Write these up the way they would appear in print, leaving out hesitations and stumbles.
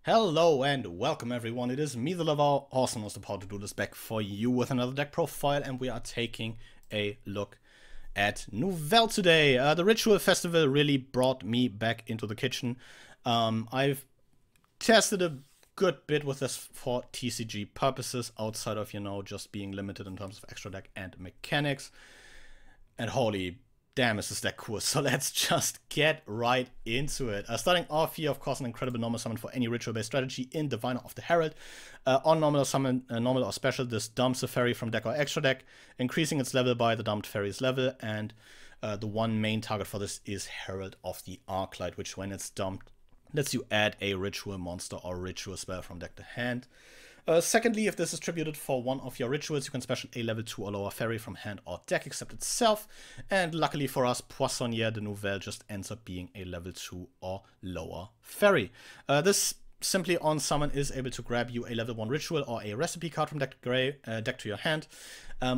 Hello and welcome everyone, it is me the lover, awesome was the power to do this back for you with another deck profile, and we are taking a look at Nouvelles today. The Ritual Festival really brought me back into the kitchen. I've tested a good bit with this for TCG purposes, outside of, just being limited in terms of extra deck and mechanics. And holy damn, is this deck cool. So let's just get right into it. Starting off here, of course, an incredible normal summon for any ritual-based strategy in Diviner of the Herald. On normal summon, normal or special, this dumps a fairy from deck or extra deck, increasing its level by the dumped fairy's level, and the one main target for this is Herald of the Arclight, which when it's dumped, lets you add a ritual monster or ritual spell from deck to hand. Secondly, if this is tributed for one of your rituals, you can special a level 2 or lower fairy from hand or deck except itself. And luckily for us, Poissonnière de Nouvelles just ends up being a level 2 or lower fairy. This simply on summon is able to grab you a level 1 ritual or a recipe card from deck to your hand,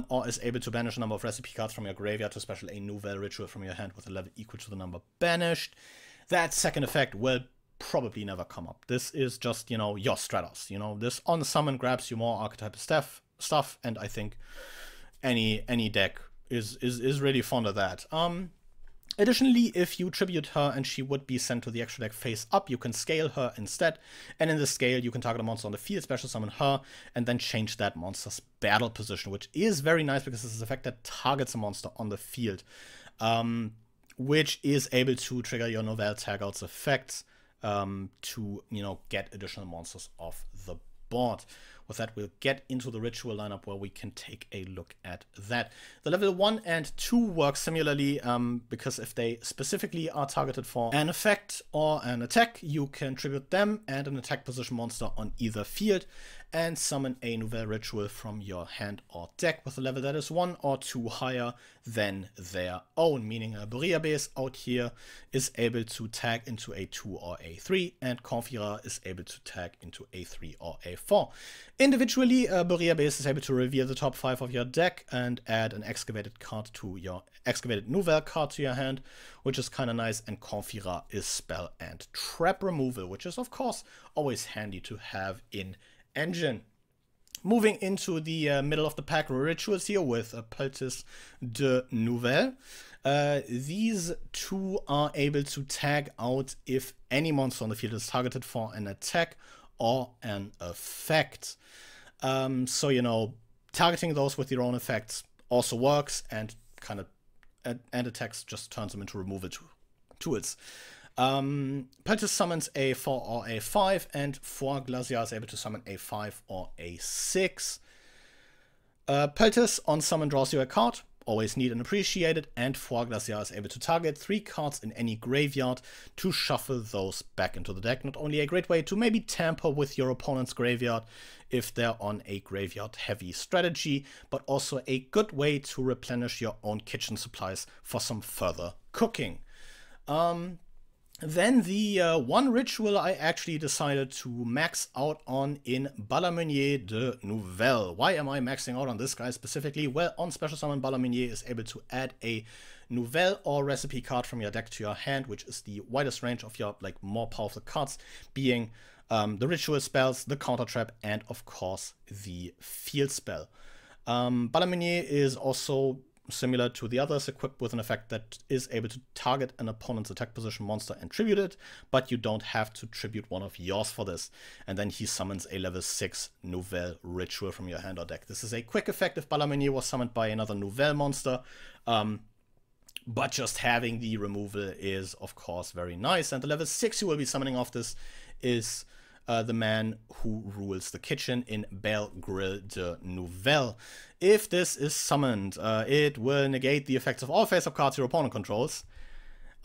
or is able to banish a number of recipe cards from your graveyard to special a Nouvelle ritual from your hand with a level equal to the number banished. That second effect will probably never come up. This is just, your Stratos. This on summon grabs you more archetypal stuff, and I think any deck is really fond of that. Additionally, if you tribute her and she would be sent to the extra deck face up, you can scale her instead, and in the scale you can target a monster on the field, special summon her, and then change that monster's battle position, which is very nice because this is an effect that targets a monster on the field, which is able to trigger your Nouvelle tagouts effects to, get additional monsters off the board. With that, we'll get into the ritual lineup where we can take a look at that. The level 1 and 2 work similarly, because if they specifically are targeted for an effect or an attack, you can tribute them and an attack position monster on either field and summon a Nouvelle ritual from your hand or deck with a level that is 1 or 2 higher than their own, meaning a Berea base out here is able to tag into a 2 or a 3, and Confira is able to tag into a 3 or a 4. Individually, Berea base is able to reveal the top 5 of your deck and add an excavated Nouvelle card to your hand, which is kind of nice, and Confira is spell and trap removal, which is of course always handy to have in Engine. Moving into the middle of the pack rituals here with Peltis de Nouvelles. These two are able to tag out if any monster on the field is targeted for an attack or an effect. So, targeting those with your own effects also works, and and attacks just turns them into removal tools. Peltis summons a 4 or a 5, and 4 Glacier is able to summon a 5 or a 6. Peltis on summon draws you a card, always neat and appreciated, and 4 Glacier is able to target 3 cards in any graveyard to shuffle those back into the deck. Not only a great way to maybe tamper with your opponent's graveyard if they're on a graveyard heavy strategy, but also a good way to replenish your own kitchen supplies for some further cooking. Then the one ritual I actually decided to max out on in Balamennier de Nouvelles. Why am I maxing out on this guy specifically? Well, on special summon, Balamennier is able to add a Nouvelle or recipe card from your deck to your hand, which is the widest range of your more powerful cards, being the ritual spells, the counter trap, and of course the field spell. Balamennier is also similar to the others, equipped with an effect that is able to target an opponent's attack position monster and tribute it, but you don't have to tribute one of yours for this. And then he summons a level 6 Nouvelle ritual from your hand or deck. This is a quick effect if Balamennier was summoned by another Nouvelle monster, but just having the removal is of course very nice. And the level 6 you will be summoning off this is the man who rules the kitchen in Belle Grille de Nouvelles. If this is summoned, it will negate the effects of all face-up cards your opponent controls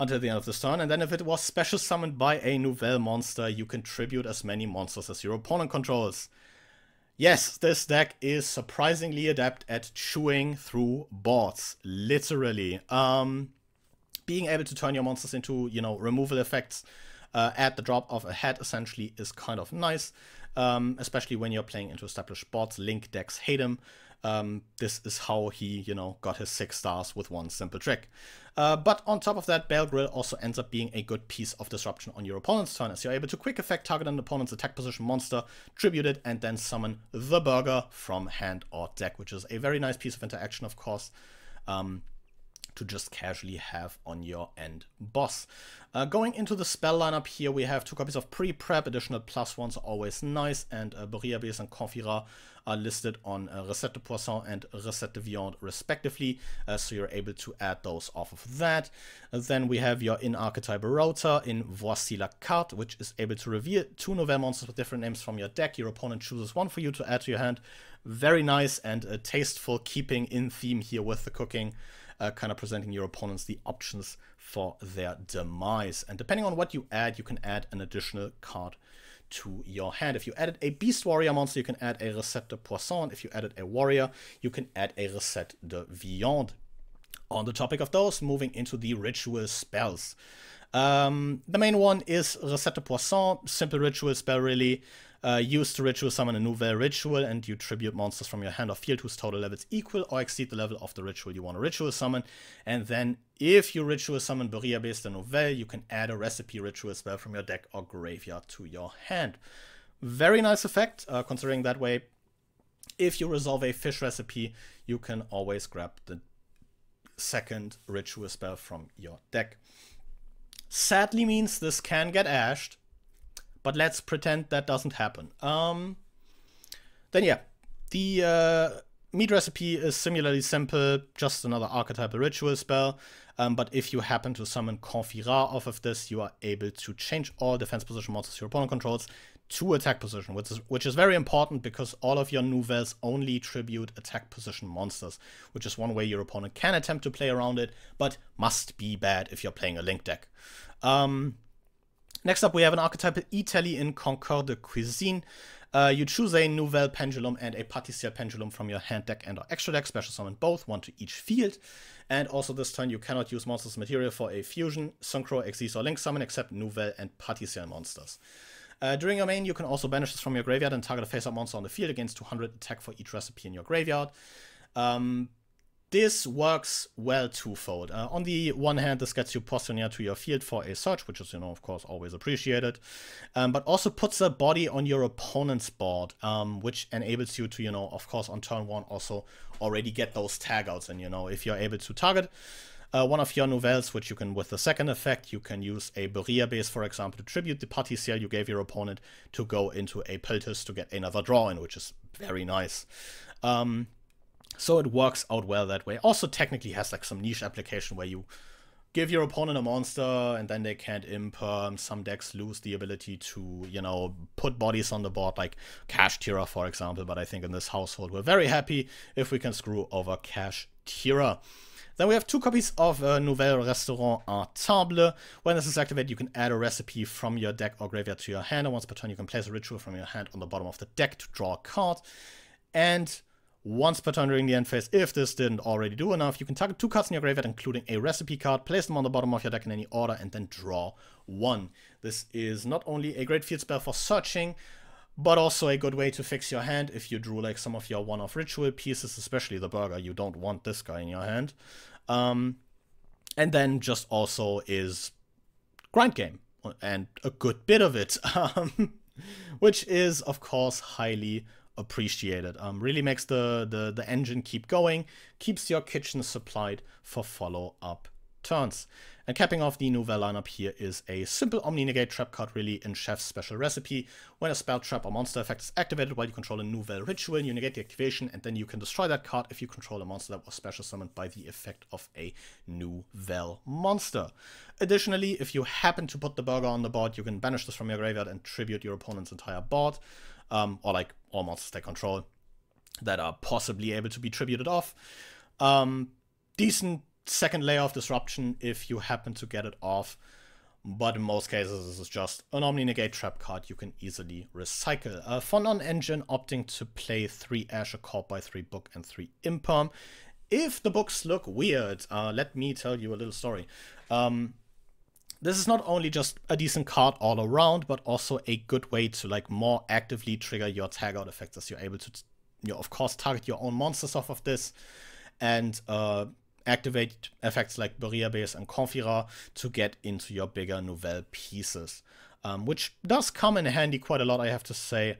until the end of this turn, and then if it was special summoned by a Nouvelle monster, you can tribute as many monsters as your opponent controls. Yes, this deck is surprisingly adept at chewing through boards, literally. Being able to turn your monsters into, removal effects at the drop of a hat essentially is kind of nice, especially when you're playing into established boards. Link decks hate them. This is how he, you know, got his 6 stars with one simple trick. But on top of that, Bale Grill also ends up being a good piece of disruption on your opponent's turn, as you're able to quick effect target an opponent's attack position monster, tribute it, and then summon the burger from hand or deck, which is a very nice piece of interaction, of course, to just casually have on your end boss. Going into the spell lineup here, we have 2 copies of Pre-Prep, additional +1s are always nice, and Bouillabaisse and Confira are listed on Recette de Poisson and Recette de Viande respectively, so you're able to add those off of that. Then we have your in-archetype Rota in Voici la carte, which is able to reveal 2 Nouvelles monsters with different names from your deck. Your opponent chooses 1 for you to add to your hand. Very nice and tasteful, keeping in theme here with the cooking, kind of presenting your opponents the options for their demise. And depending on what you add, you can add an additional card to your hand. If you added a Beast Warrior monster, you can add a Recette de Poisson. If you added a Warrior, you can add a Recette de Viande. On the topic of those, moving into the ritual spells. The main one is Recette de Poisson, simple ritual spell really. Use to ritual summon a Nouvelle ritual, and you tribute monsters from your hand or field whose total levels equal or exceed the level of the ritual you want to ritual summon. And then if you ritual summon Bouillabaisse de Nouvelles, you can add a recipe ritual spell from your deck or graveyard to your hand. Very nice effect, considering that way, if you resolve a fish recipe, you can always grab the second ritual spell from your deck. Sadly means this can get ashed, but let's pretend that doesn't happen. Then yeah, the meat recipe is similarly simple, just another archetypal ritual spell. But if you happen to summon Confira off of this, you are able to change all defense position monsters your opponent controls to attack position, which is very important because all of your Nouvelles only tribute attack position monsters, which is one way your opponent can attempt to play around it, but must be bad if you're playing a Link deck. Next up, we have an archetypal Italy in Concours de Cuisine. You choose a Nouvelle Pendulum and a Pâtissier Pendulum from your hand deck and or extra deck, special summon both, 1 to each field. And also this turn, you cannot use monsters material for a fusion, synchro, exist, or link summon except Nouvelle and Pâtissier monsters. During your main, you can also banish this from your graveyard and target a face-up monster on the field against 200 attack for each recipe in your graveyard. This works well twofold. On the one hand, this gets you Poissonnière to your field for a search, which is, you know, of course, always appreciated. But also puts a body on your opponent's board, which enables you to, you know, of course, on turn 1 also already get those tag outs. And, you know, if you're able to target one of your Nouvelles, which you can, with the second effect, you can use a Bouillabaisse, for example, to tribute the Pâtissier you gave your opponent to go into a Piltus to get another draw in, which is very nice. So it works out well that way. Also technically has like some niche application where you give your opponent a monster and then they can't imperm. Some decks lose the ability to, you know, put bodies on the board, like Cash Tira, for example. But I think in this household, we're very happy if we can screw over Cash Tira. Then we have 2 copies of Nouvelle Restaurant à Table. When this is activated, you can add a recipe from your deck or graveyard to your hand. And once per turn, you can place a ritual from your hand on the bottom of the deck to draw a card. And once per turn during the end phase, if this didn't already do enough, you can target 2 cards in your graveyard, including a recipe card, place them on the bottom of your deck in any order, and then draw 1. This is not only a great field spell for searching, but also a good way to fix your hand if you drew like some of your one-off ritual pieces, especially the burger. You don't want this guy in your hand. And then just also is grind game, and a good bit of it, which is, of course, highly appreciated. Really makes the engine keep going, keeps your kitchen supplied for follow-up turns. And capping off the Nouvelle lineup here is a simple Omni-Negate trap card, really, in Chef's special recipe. When a spell, trap, or monster effect is activated while you control a Nouvelle ritual, you negate the activation, and then you can destroy that card if you control a monster that was special summoned by the effect of a Nouvelle monster. Additionally, if you happen to put the burger on the board, you can banish this from your graveyard and tribute your opponent's entire board, or like all monsters they control that are possibly able to be tributed off. Decent second layer of disruption if you happen to get it off, but in most cases this is just an Omni-Negate trap card you can easily recycle. For non-engine, opting to play 3 Ash, a Corp by 3 Book, and 3 Imperm. If the books look weird, let me tell you a little story. This is not only just a decent card all around, but also a good way to like more actively trigger your tag out effects, as you're able to you of course target your own monsters off of this and activate effects like Barrier Base and Confira to get into your bigger Nouvelle pieces, which does come in handy quite a lot, I have to say.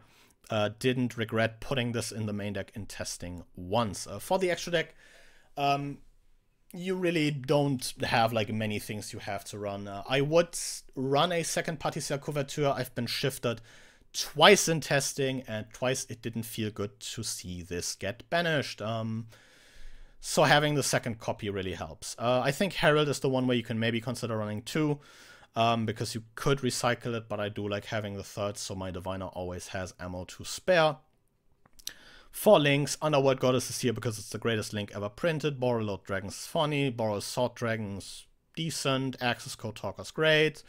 Didn't regret putting this in the main deck in testing once. For the extra deck, you really don't have like many things you have to run. I would run a second Particia Couverture. I've been shifted twice in testing, and twice it didn't feel good to see this get banished. So having the second copy really helps. I think Herald is the one where you can maybe consider running two, because you could recycle it, but I do like having the third, so my Diviner always has ammo to spare. For links, Underworld Goddess is here because it's the greatest link ever printed. Borrelord Dragons is funny, Boral Sword Dragons decent, Access Code Talker's great.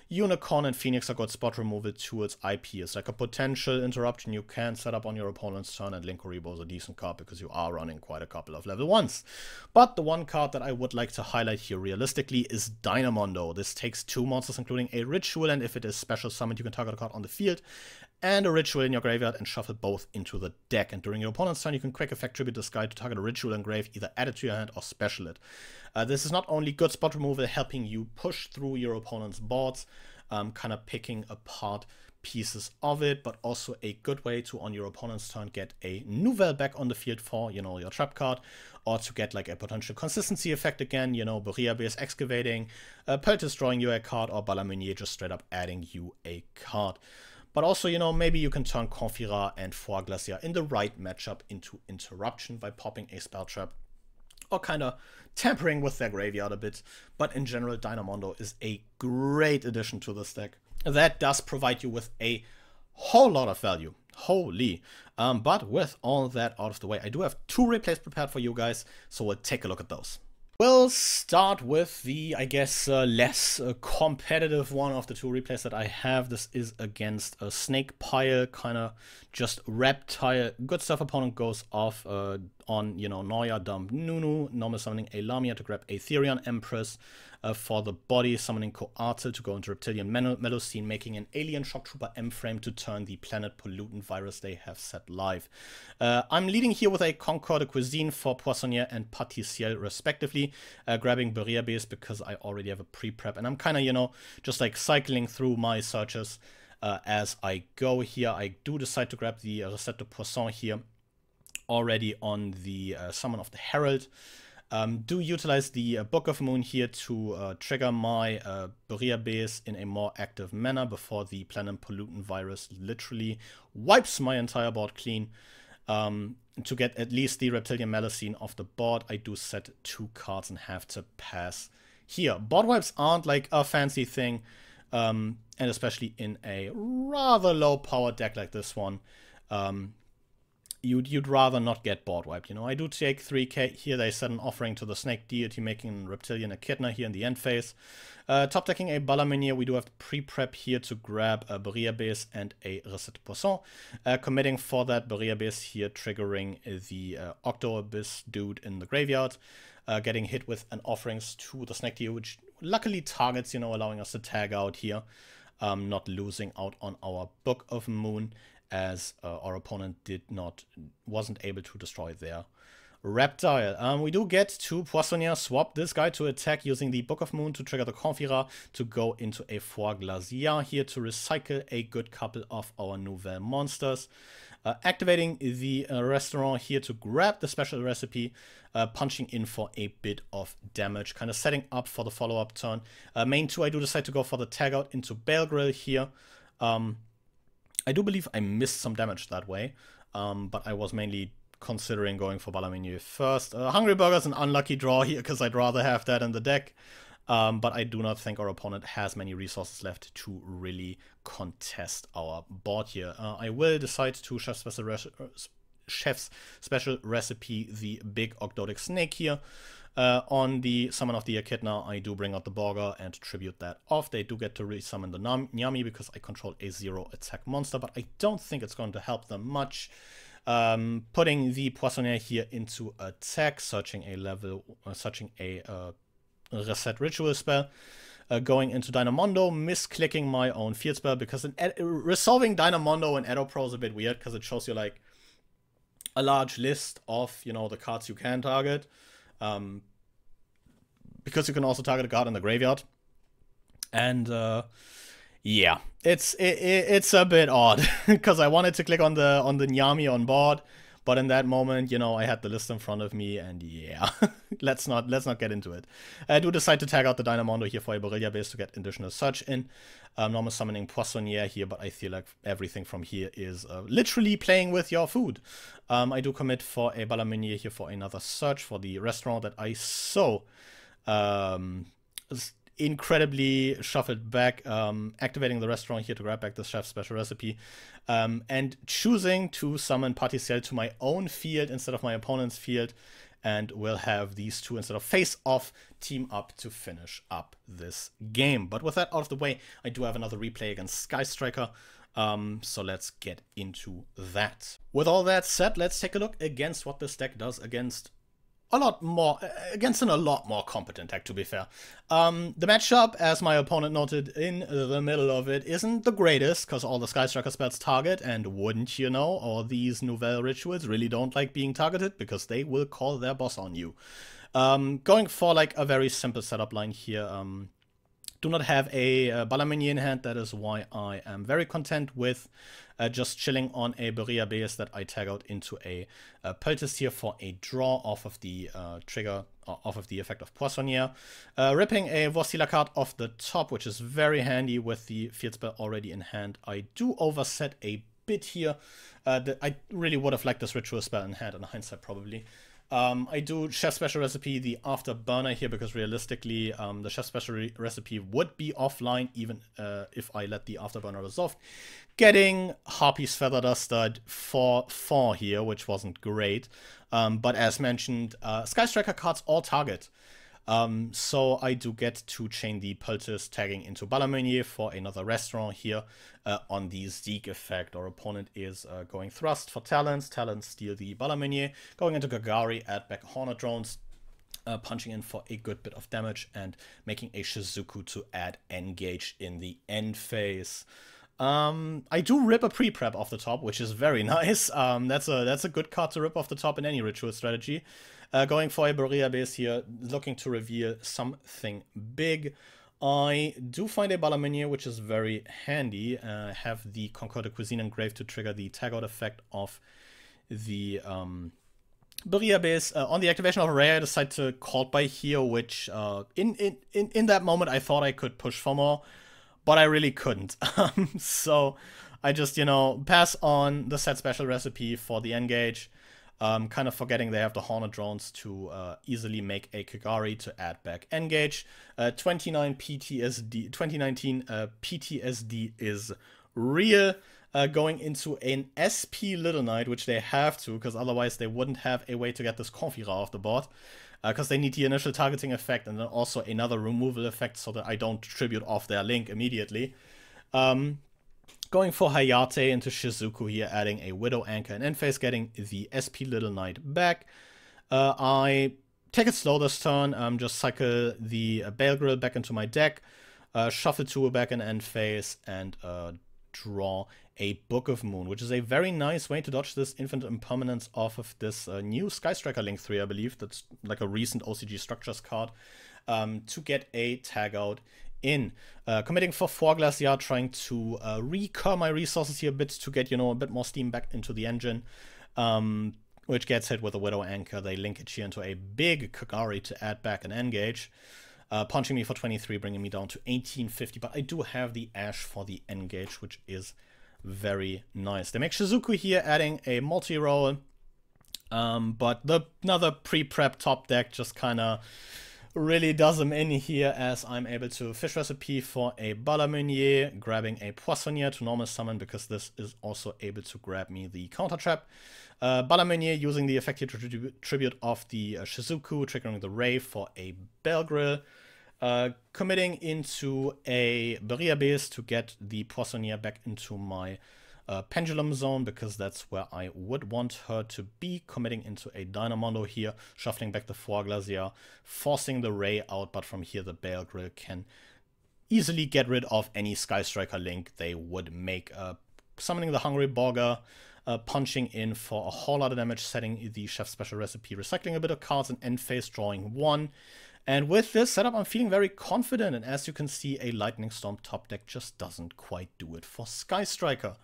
Unicorn and Phoenix are good spot removal tools. IP is like a potential interruption you can set up on your opponent's turn, and Link Oribo is a decent card because you are running quite a couple of level 1s. But the one card that I would like to highlight here realistically is Dynamondo. This takes 2 monsters including a ritual, and if it is special summoned you can target a card on the field and a ritual in your graveyard and shuffle both into the deck. And during your opponent's turn you can quick effect tribute this guy to target a ritual engrave, either add it to your hand or special it. This is not only good spot removal, helping you push through your opponent's boards, kind of picking apart pieces of it, but also a good way to, on your opponent's turn, get a Nouvelle back on the field for, you know, your trap card, or to get like a potential consistency effect again, you know, Barrier Base excavating, Peltis drawing you a card, or Balaminier just straight up adding you a card. But also, you know, maybe you can turn Confira and Four Glacier in the right matchup into interruption by popping a spell trap, or kind of tampering with their graveyard a bit. But in general, Dynamondo is a great addition to this deck. That does provide you with a whole lot of value. Holy. But with all that out of the way, I do have 2 replays prepared for you guys, so we'll take a look at those. We'll start with the, I guess, less competitive one of the 2 replays that I have. This is against a Snake Pile, kind of just Reptile. Good stuff, opponent goes off on, you know, Noya, dump Nunu, normal summoning a Lamia to grab a Therion Empress, for the body, summoning Coartel to go into Reptilian Melocene, making an Alien Shock Trooper M-Frame to turn the Planet Pollutant virus they have set live. I'm leading here with a Concorde Cuisine for Poissonnière and Pâtissier respectively, grabbing Barrier Base because I already have a pre-prep, and I'm kind of, you know, just like cycling through my searches as I go here. I do decide to grab the Recette de Poisson here already on the Summon of the Herald. Do utilize the Book of Moon here to trigger my Barrier Base in a more active manner before the Planet Pollutant virus literally wipes my entire board clean. To get at least the Reptilian Melocene off the board, I do set 2 cards and have to pass here. Board wipes aren't like a fancy thing, and especially in a rather low power deck like this one. You'd rather not get board wiped, you know. I do take 3k here. They set an offering to the Snake Deity, making Reptilian Echidna here in the end phase. Top decking a Balaminier. We do have pre-prep here to grab a Barrier Base and a Recette Poisson. Committing for that Barrier Base here, triggering the Octo Abyss dude in the graveyard. Getting hit with an offerings to the Snake Deity, which luckily targets, you know, allowing us to tag out here. Not losing out on our Book of Moon, as our opponent wasn't able to destroy their Reptile. We do get to Poissonnière, swap this guy to attack using the Book of Moon to trigger the Confira to go into a Four Glacier here to recycle a good couple of our Nouvelle monsters. Activating the restaurant here to grab the special recipe, punching in for a bit of damage, kind of setting up for the follow-up turn. Main 2, I do decide to go for the tag out into Bale Grill here. I do believe I missed some damage that way, but I was mainly considering going for Balaminier first. Hungry Burger's an unlucky draw here because I'd rather have that in the deck, but I do not think our opponent has many resources left to really contest our board here. I will decide to Chef's Special Recipe the big Ogdoadic Snake here. On the Summon of the Echidna, I do bring out the Borger and tribute that off. They do get to resummon the Nyami because I control a 0 attack monster, but I don't think it's going to help them much. Putting the Poissonnière here into attack, searching a Reset Ritual spell. Going into Dynamondo, misclicking my own field spell because resolving Dynamondo in Edo Pro is a bit weird because it shows you like a large list of, you know, the cards you can target. Because you can also target a card in the graveyard. And yeah, it's a bit odd because I wanted to click on the Nyami on board, but in that moment, you know, I had the list in front of me, and yeah, let's not get into it. I do decide to tag out the Dynamondo here for a Borrelia base to get additional search in. Normal summoning Poissonniere here, but I feel like everything from here is literally playing with your food. I do commit for a Balaminier here for another search for the restaurant that I so incredibly shuffled back, activating the restaurant here to grab back the chef's special recipe, and choosing to summon Particel to my own field instead of my opponent's field, and we'll have these two instead of face off team up to finish up this game. But with that out of the way, I do have another replay against Sky Striker. So let's get into that. With all that said, let's take a look against what this deck does against a lot more competent deck, to be fair. The matchup, as my opponent noted in the middle of it, isn't the greatest, because all the Sky Striker spells target, and wouldn't you know, all these Nouvelles rituals really don't like being targeted, because they will call their boss on you. Going for like a very simple setup line here. Do not have a Balaminier in hand, that is why I am very content with just chilling on a Berea base that I tag out into a Peltist here for a draw off of the trigger, off of the effect of Poissonniere. Ripping a Vorstila card off the top, which is very handy with the field spell already in hand. I do overset a bit here. I really would have liked this ritual spell in hand, in hindsight probably. I do Chef Special Recipe, the Afterburner here, because realistically the Chef Special Recipe would be offline even if I let the Afterburner resolve. Getting Harpy's Feather Duster for 4 here, which wasn't great. But as mentioned, Sky Striker cards all target. So I do get to chain the Peltist, tagging into Balaminier for another restaurant here on the Zeke effect. Our opponent is going Thrust for Talons. Talons steal the Balaminier. Going into Gagari, add back Hornet Drones. Punching in for a good bit of damage and making a Shizuku to add Engage in the end phase. I do rip a pre-prep off the top, which is very nice. That's a good card to rip off the top in any ritual strategy. Going for a Berea base here, looking to reveal something big. I do find a Balaminier, which is very handy. Have the Concorded Cuisine engraved to trigger the tag out effect of the Berea base. On the activation of Array, I decide to Called by here, which in that moment I thought I could push for more, but I really couldn't. So I just, you know, pass on the set special recipe for the Engage. Kind of forgetting they have the Hornet Drones to easily make a Kagari to add back Engage. 2019 PTSD is real. Going into an SP Little Knight, which they have to, because otherwise they wouldn't have a way to get this Confira off the board. Because they need the initial targeting effect and then also another removal effect so that I don't tribute off their link immediately. Going for Hayate into Shizuku here, adding a Widow Anchor and end phase, getting the SP Little Knight back. I take it slow this turn, just cycle the Bale Grill back into my deck, shuffle 2 back in end phase, and draw a Book of Moon, which is a very nice way to dodge this Infinite Impermanence off of this new Sky Striker Link 3, I believe. That's like a recent OCG Structures card, to get a tag out in. Committing for 4 Glacier, trying to recur my resources here a bit to get, you know, a bit more steam back into the engine, which gets hit with a Widow Anchor. They link it here into a big Kagari to add back an Engage. Punching me for 23, bringing me down to 1850, but I do have the Ash for the Engage, which is very nice. They make Shizuku here, adding a multi-roll, but another pre-prep top deck just kind of really does them in here, as I'm able to Fish Recipe for a Balaminier, grabbing a Poissonniere to normal summon, because this is also able to grab me the Counter Trap. Balaminier using the effective tribute of the Shizuku, triggering the Ray for a Bell Grill. Committing into a Berea base to get the Poissonniere back into my Pendulum zone, because that's where I would want her to be. Committing into a Dynamondo here, shuffling back the 4 Glacier, forcing the Ray out, but from here the Bale Grill can easily get rid of any Sky Striker link they would make. Summoning the Hungry Bogger, punching in for a whole lot of damage, setting the chef's special recipe, recycling a bit of cards in end phase, drawing 1. And with this setup, I'm feeling very confident, and as you can see, a Lightning Storm top deck just doesn't quite do it for Sky Striker,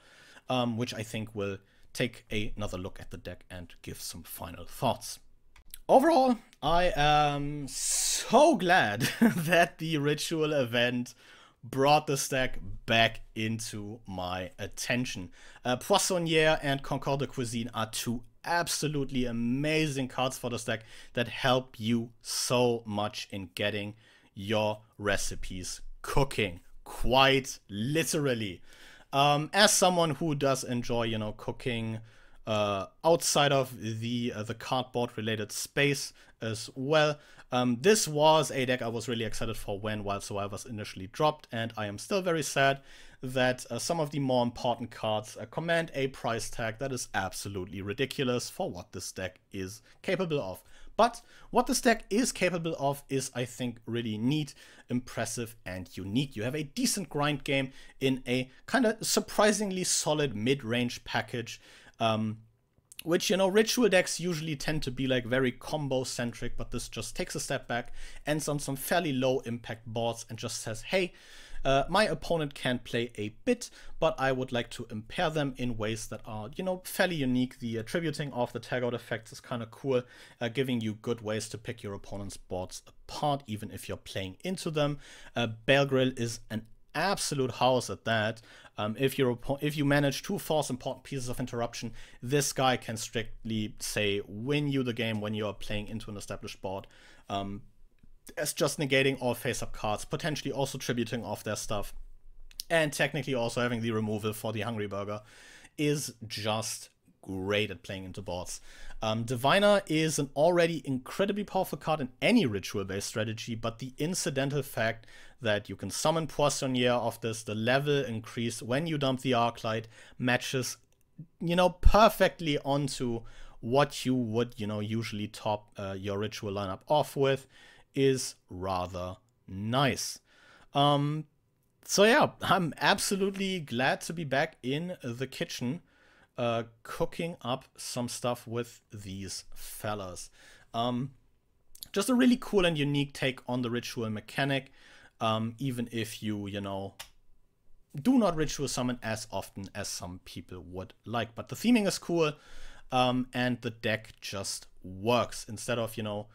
which I think will take another look at the deck and give some final thoughts. Overall, I am so glad that the Ritual event brought this deck back into my attention. Poissonnière and Concours de Cuisine are two absolutely amazing cards for this deck that help you so much in getting your recipes cooking, quite literally. As someone who does enjoy, you know, cooking outside of the cardboard related space as well, this was a deck I was really excited for when Wild Survivors initially dropped, and I am still very sad that some of the more important cards command a price tag that is absolutely ridiculous for what this deck is capable of. But what this deck is capable of is, I think, really neat, impressive, and unique. You have a decent grind game in a kind of surprisingly solid mid-range package, which, you know, Ritual decks usually tend to be like very combo centric, but this just takes a step back, ends on some fairly low impact boards, and just says, hey, my opponent can play a bit, but I would like to impair them in ways that are, you know, fairly unique. The attributing of the tag out effects is kind of cool, giving you good ways to pick your opponent's boards apart, even if you're playing into them. Bale Grill is an absolute house at that. If you manage to force important pieces of interruption, this guy can strictly say win you the game when you are playing into an established board. As just negating all face-up cards, potentially also tributing off their stuff, and technically also having the removal for the Hungry Burger is just great at playing into boards. Diviner is an already incredibly powerful card in any Ritual-based strategy, but the incidental fact that you can summon Poissonnière off this, the level increase when you dump the Arclight, matches, you know, perfectly onto what you would, you know, usually top your Ritual lineup off with, is rather nice. So yeah, I'm absolutely glad to be back in the kitchen, cooking up some stuff with these fellas. Just a really cool and unique take on the Ritual mechanic, even if you know, do not Ritual summon as often as some people would like. But the theming is cool, and the deck just works. Instead of, you know,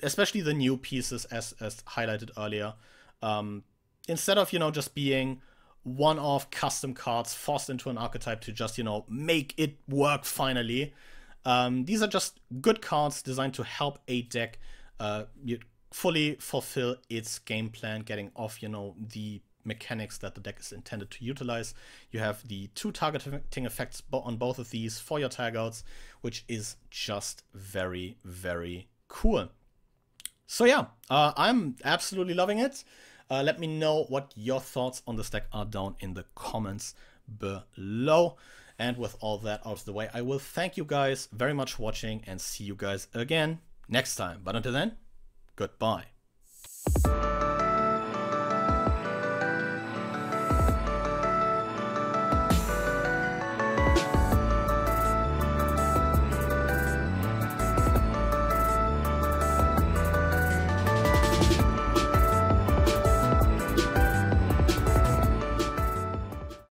especially the new pieces as highlighted earlier, instead of, you know, just being one-off custom cards forced into an archetype to just, you know, make it work finally, these are just good cards designed to help a deck fully fulfill its game plan, getting off, you know, the mechanics that the deck is intended to utilize. You have the 2 targeting effects on both of these for your tag outs, which is just very, very cool. So yeah, I'm absolutely loving it. Let me know what your thoughts on this deck are down in the comments below. And with all that out of the way, I will thank you guys very much for watching and see you guys again next time. But until then, goodbye.